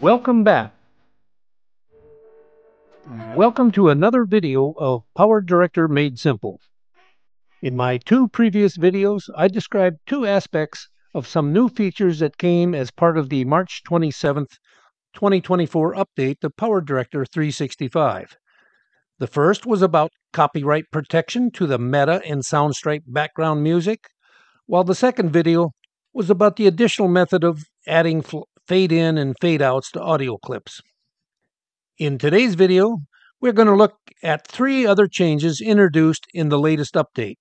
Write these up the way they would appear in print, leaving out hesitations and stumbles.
Welcome back. Welcome to another video of Power Director Made Simple. In my two previous videos, I described two aspects of some new features that came as part of the March 27th, 2024 update to Power Director 365. The first was about copyright protection to the Meta and Soundstripe background music, while the second video was about the additional method of adding fade-in and fade-outs to audio clips. In today's video, we're going to look at three other changes introduced in the latest update.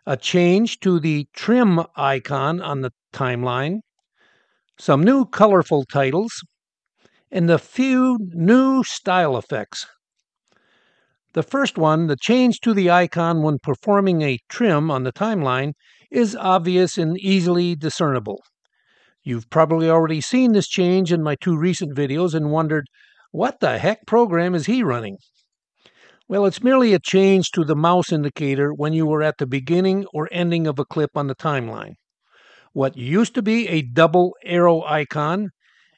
A change to the trim icon on the timeline, some new colorful titles, and a few new style effects. The first one, the change to the icon when performing a trim on the timeline, is obvious and easily discernible. You've probably already seen this change in my two recent videos and wondered, what the heck program is he running? Well, it's merely a change to the mouse indicator when you are at the beginning or ending of a clip on the timeline. What used to be a double arrow icon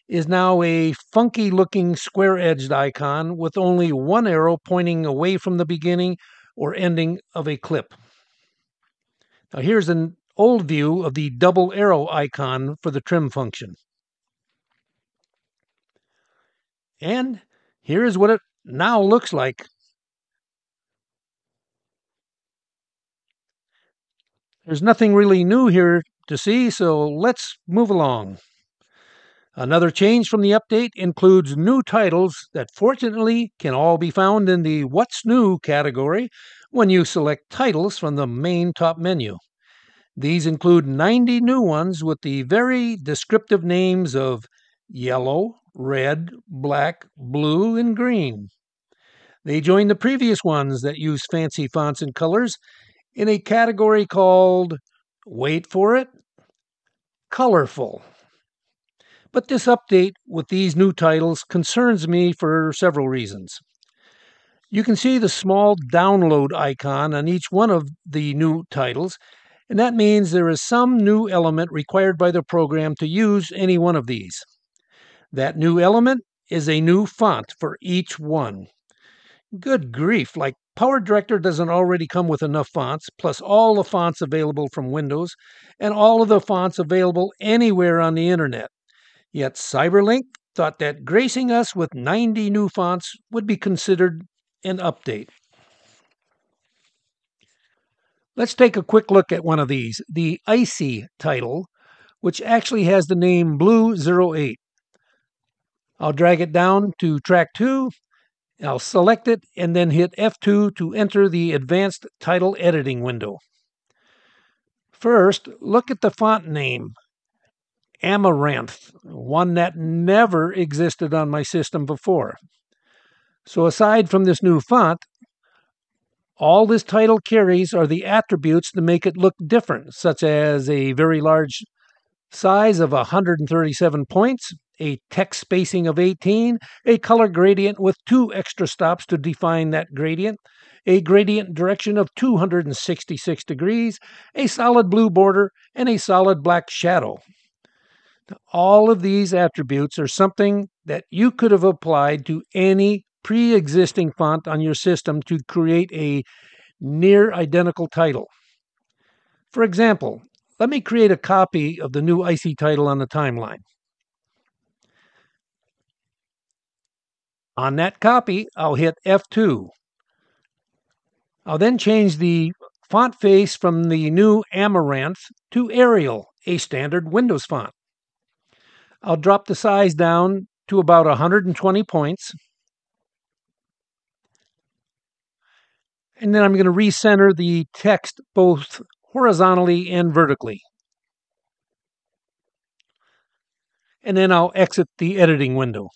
is now a funky-looking square-edged icon with only one arrow pointing away from the beginning or ending of a clip. Now here's an old view of the double arrow icon for the trim function. And here is what it now looks like. There's nothing really new here to see, so let's move along. Another change from the update includes new titles that fortunately can all be found in the What's New category when you select titles from the main top menu. These include 90 new ones with the very descriptive names of yellow, red, black, blue, and green. They join the previous ones that use fancy fonts and colors in a category called, wait for it, colorful. But this update with these new titles concerns me for several reasons. You can see the small download icon on each one of the new titles, and that means there is some new element required by the program to use any one of these. That new element is a new font for each one. Good grief, like Power Director doesn't already come with enough fonts, plus all the fonts available from Windows, and all of the fonts available anywhere on the internet. Yet Cyberlink thought that gracing us with 90 new fonts would be considered an update. Let's take a quick look at one of these, the Icy title, which actually has the name Blue 08. I'll drag it down to track 2, I'll select it, and then hit F2 to enter the advanced title editing window. First, look at the font name. Amaranth, one that never existed on my system before. So aside from this new font, all this title carries are the attributes to make it look different, such as a very large size of 137 points, a text spacing of 18, a color gradient with 2 extra stops to define that gradient, a gradient direction of 266 degrees, a solid blue border, and a solid black shadow. All of these attributes are something that you could have applied to any pre-existing font on your system to create a near identical title. For example, let me create a copy of the new Icy title on the timeline. On that copy, I'll hit F2. I'll then change the font face from the new Amaranth to Arial, a standard Windows font. I'll drop the size down to about 120 points. And then I'm going to recenter the text both horizontally and vertically. And then I'll exit the editing window.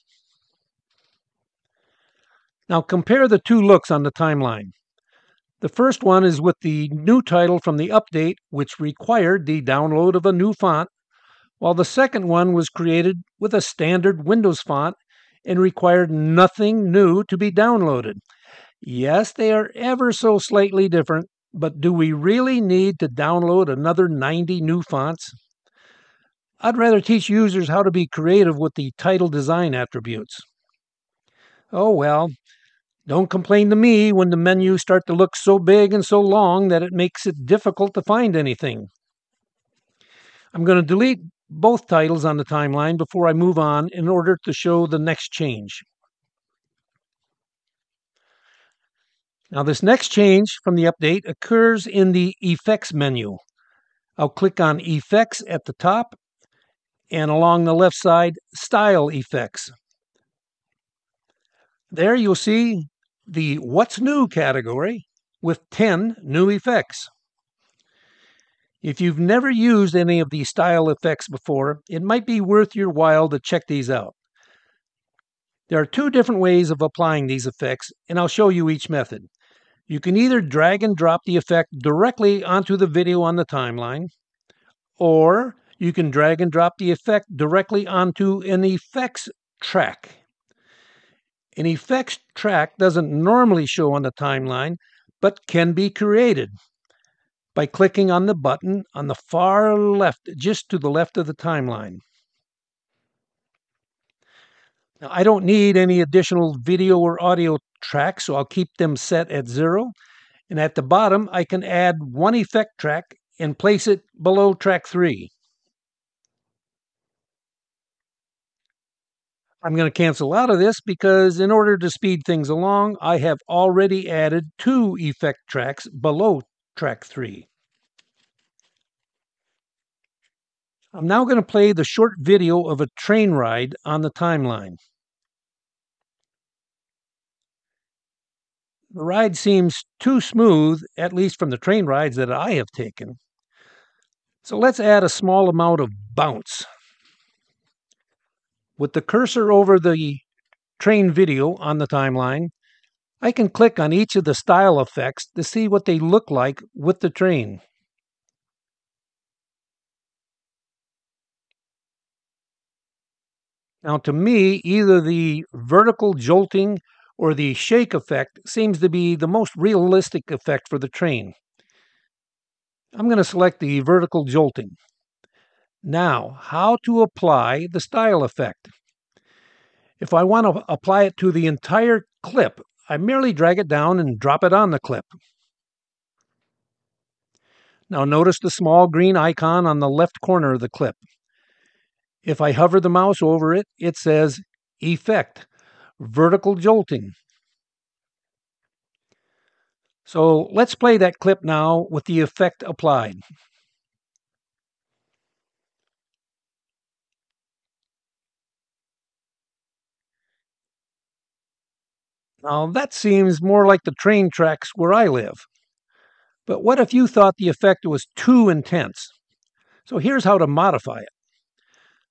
Now compare the two looks on the timeline. The first one is with the new title from the update, which required the download of a new font, while the second one was created with a standard Windows font and required nothing new to be downloaded. Yes, they are ever so slightly different, but do we really need to download another 90 new fonts? I'd rather teach users how to be creative with the title design attributes. Oh well, don't complain to me when the menus start to look so big and so long that it makes it difficult to find anything. I'm going to delete both titles on the timeline before I move on in order to show the next change. Now this next change from the update occurs in the Effects menu. I'll click on Effects at the top and along the left side, Style Effects. There you'll see the What's New category with 10 new effects. If you've never used any of these style effects before, it might be worth your while to check these out. There are two different ways of applying these effects, and I'll show you each method. You can either drag and drop the effect directly onto the video on the timeline, or you can drag and drop the effect directly onto an effects track. An effects track doesn't normally show on the timeline, but can be created by clicking on the button on the far left, just to the left of the timeline. Now, I don't need any additional video or audio tracks, so I'll keep them set at 0. And at the bottom, I can add one effect track and place it below track 3. I'm going to cancel out of this because in order to speed things along, I have already added 2 effect tracks below track 3. I'm now going to play the short video of a train ride on the timeline. The ride seems too smooth, at least from the train rides that I have taken. So let's add a small amount of bounce. With the cursor over the train video on the timeline, I can click on each of the style effects to see what they look like with the train. Now, to me, either the vertical jolting or the shake effect seems to be the most realistic effect for the train. I'm going to select the vertical jolting. Now, how to apply the style effect? If I want to apply it to the entire clip, I merely drag it down and drop it on the clip. Now notice the small green icon on the left corner of the clip. If I hover the mouse over it, it says Effect, Vertical Jolting. So let's play that clip now with the effect applied. Now that seems more like the train tracks where I live. But what if you thought the effect was too intense? So here's how to modify it.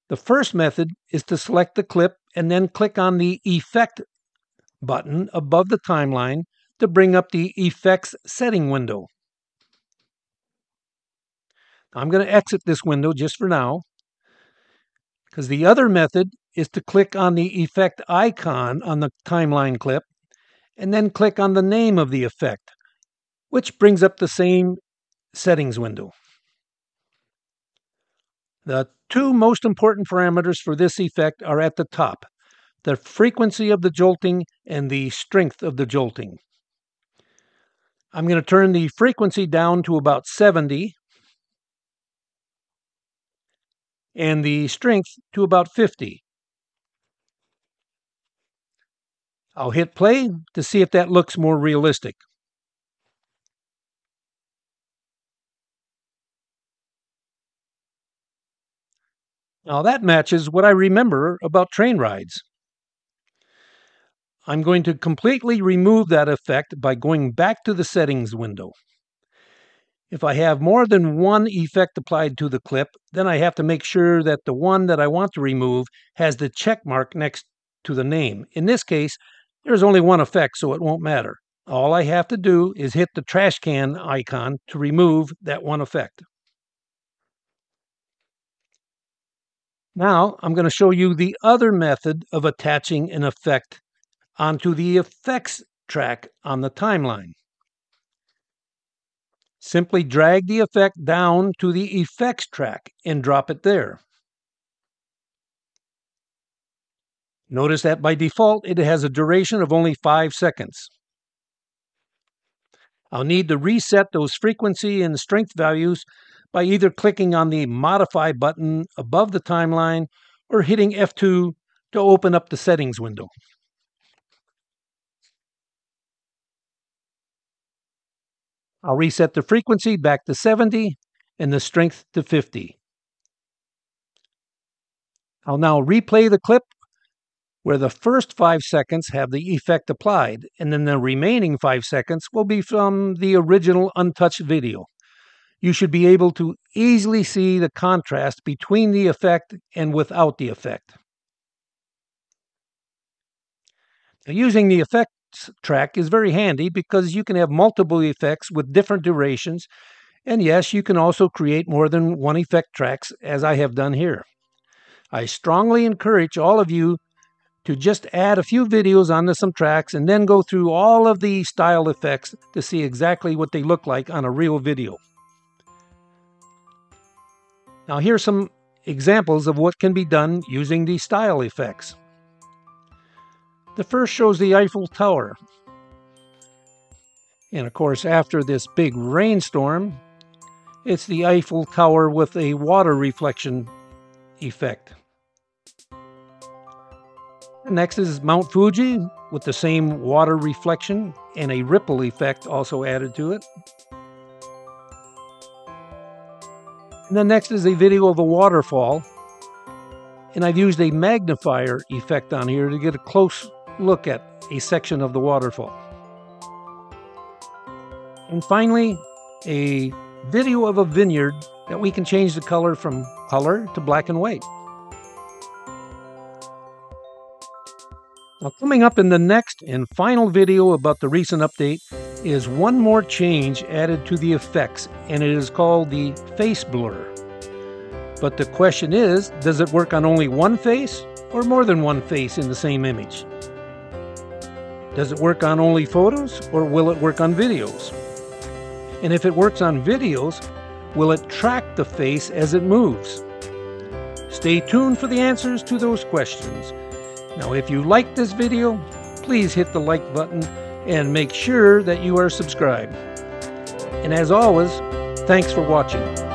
The first method is to select the clip and then click on the Effect button above the timeline to bring up the Effects setting window. I'm going to exit this window just for now, because the other method is to click on the effect icon on the timeline clip and then click on the name of the effect, which brings up the same settings window. The two most important parameters for this effect are at the top: the frequency of the jolting and the strength of the jolting. I'm going to turn the frequency down to about 70 and the strength to about 50. I'll hit play to see if that looks more realistic. Now that matches what I remember about train rides. I'm going to completely remove that effect by going back to the settings window. If I have more than one effect applied to the clip, then I have to make sure that the one that I want to remove has the check mark next to the name. In this case, there's only one effect, so it won't matter. All I have to do is hit the trash can icon to remove that one effect. Now I'm going to show you the other method of attaching an effect onto the effects track on the timeline. Simply drag the effect down to the effects track and drop it there. Notice that by default, it has a duration of only 5 seconds. I'll need to reset those frequency and strength values by either clicking on the Modify button above the timeline or hitting F2 to open up the settings window. I'll reset the frequency back to 70 and the strength to 50. I'll now replay the clip where the first 5 seconds have the effect applied, and then the remaining 5 seconds will be from the original untouched video. You should be able to easily see the contrast between the effect and without the effect. Now, using the effects track is very handy because you can have multiple effects with different durations, and yes, you can also create more than one effect tracks, as I have done here. I strongly encourage all of you to just add a few videos onto some tracks and then go through all of the style effects to see exactly what they look like on a real video. Now here's some examples of what can be done using the style effects. The first shows the Eiffel Tower. And of course, after this big rainstorm, it's the Eiffel Tower with a water reflection effect. Next is Mount Fuji with the same water reflection and a ripple effect also added to it. And then next is a video of a waterfall, and I've used a magnifier effect on here to get a close look at a section of the waterfall. And finally, a video of a vineyard that we can change the color from color to black and white. Now, coming up in the next and final video about the recent update is one more change added to the effects, and it is called the face blur. But the question is, does it work on only one face or more than one face in the same image? Does it work on only photos or will it work on videos? And if it works on videos, will it track the face as it moves? Stay tuned for the answers to those questions. Now, if you liked this video, please hit the like button and make sure that you are subscribed. And as always, thanks for watching.